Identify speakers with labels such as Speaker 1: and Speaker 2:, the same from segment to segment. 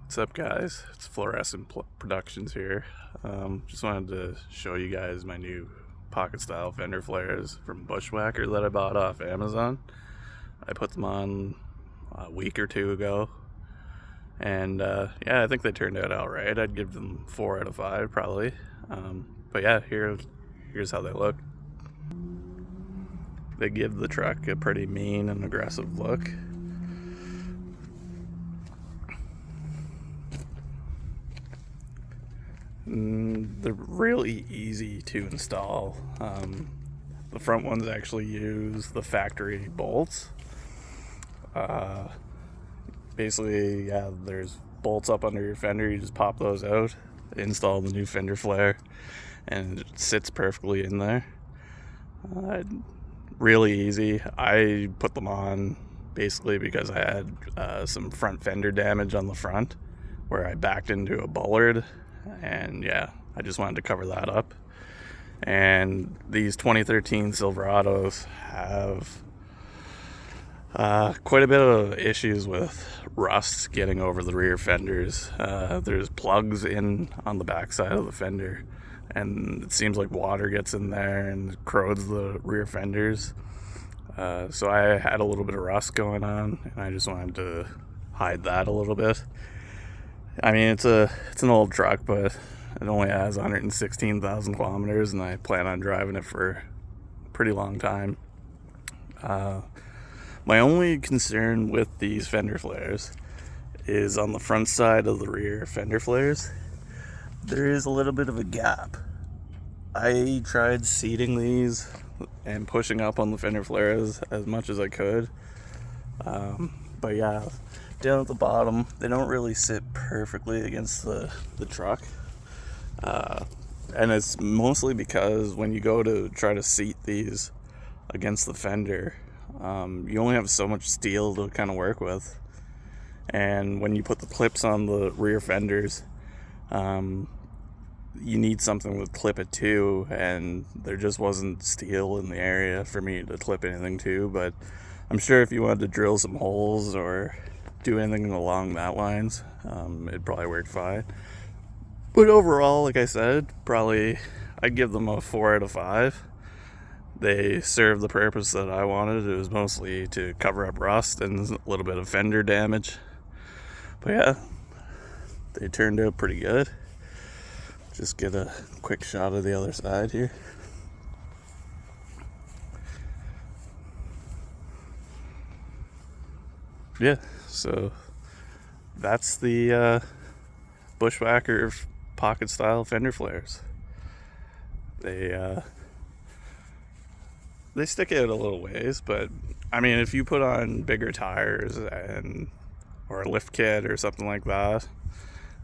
Speaker 1: What's up, guys? It's Fluorescent Productions here. Just wanted to show you guys my new pocket style fender flares from Bushwacker that I bought off Amazon. I put them on a week or two ago, and yeah, I think they turned out alright. I'd give them 4 out of 5 probably. But yeah, here's how they look. They give the truck a pretty mean and aggressive look. They're really easy to install. The front ones actually use the factory bolts. Basically, yeah, there's bolts up under your fender. You just pop those out, install the new fender flare, and it sits perfectly in there. Really easy. I put them on basically because I had some front fender damage on the front where I backed into a bollard, and yeah, I just wanted to cover that up. And these 2013 Silverados have quite a bit of issues with rust getting over the rear fenders. There's plugs in on the back side of the fender, and it seems like water gets in there and corrodes the rear fenders. So I had a little bit of rust going on, and I just wanted to hide that a little bit. I mean, it's an old truck, but it only has 116,000 kilometers, and I plan on driving it for a pretty long time. My only concern with these fender flares is on the front side of the rear fender flares. There is a little bit of a gap. I tried seating these and pushing up on the fender flares as much as I could. But yeah, down at the bottom, they don't really sit perfectly against the truck. And it's mostly because when you go to try to seat these against the fender, you only have so much steel to kind of work with. And when you put the clips on the rear fenders, you need something to clip it to, and there just wasn't steel in the area for me to clip anything to. But I'm sure if you wanted to drill some holes or do anything along that lines, it'd probably work fine. But overall, like I said, probably I'd give them a 4 out of 5. They served the purpose that I wanted. It was mostly to cover up rust and a little bit of fender damage. But yeah, they turned out pretty good. Just get a quick shot of the other side here. Yeah, so that's the Bushwacker pocket style fender flares. They stick out a little ways, but I mean, if you put on bigger tires or a lift kit or something like that,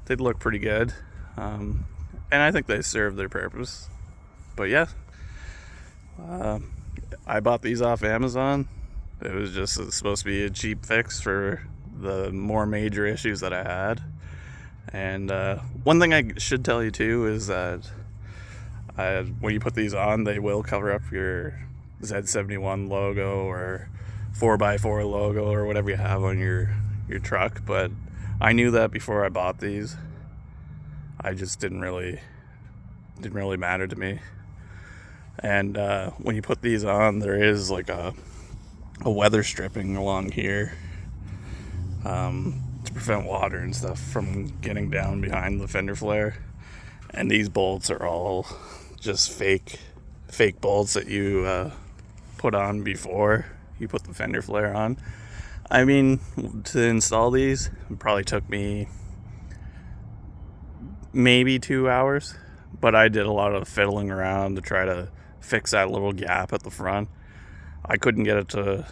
Speaker 1: they'd look pretty good. And I think they serve their purpose. But yeah, I bought these off Amazon. It was just supposed to be a cheap fix for the more major issues that I had. And one thing I should tell you too is that when you put these on, they will cover up your Z71 logo or 4x4 logo or whatever you have on your truck. But I knew that before I bought these. I just didn't really matter to me. And when you put these on, there is like a weather stripping along here to prevent water and stuff from getting down behind the fender flare. And these bolts are all just fake bolts that you put on before you put the fender flare on. I mean, to install these, it probably took me maybe 2 hours, but I did a lot of fiddling around to try to fix that little gap at the front. I couldn't get it to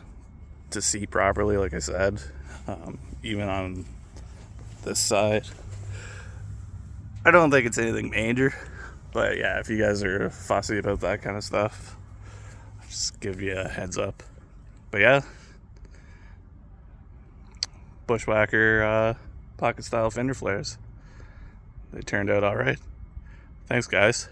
Speaker 1: seat properly, like I said, even on this side. I don't think it's anything major, but yeah, if you guys are fussy about that kind of stuff, I'll just give you a heads up. But yeah, Bushwacker pocket style fender flares. They turned out alright. Thanks, guys.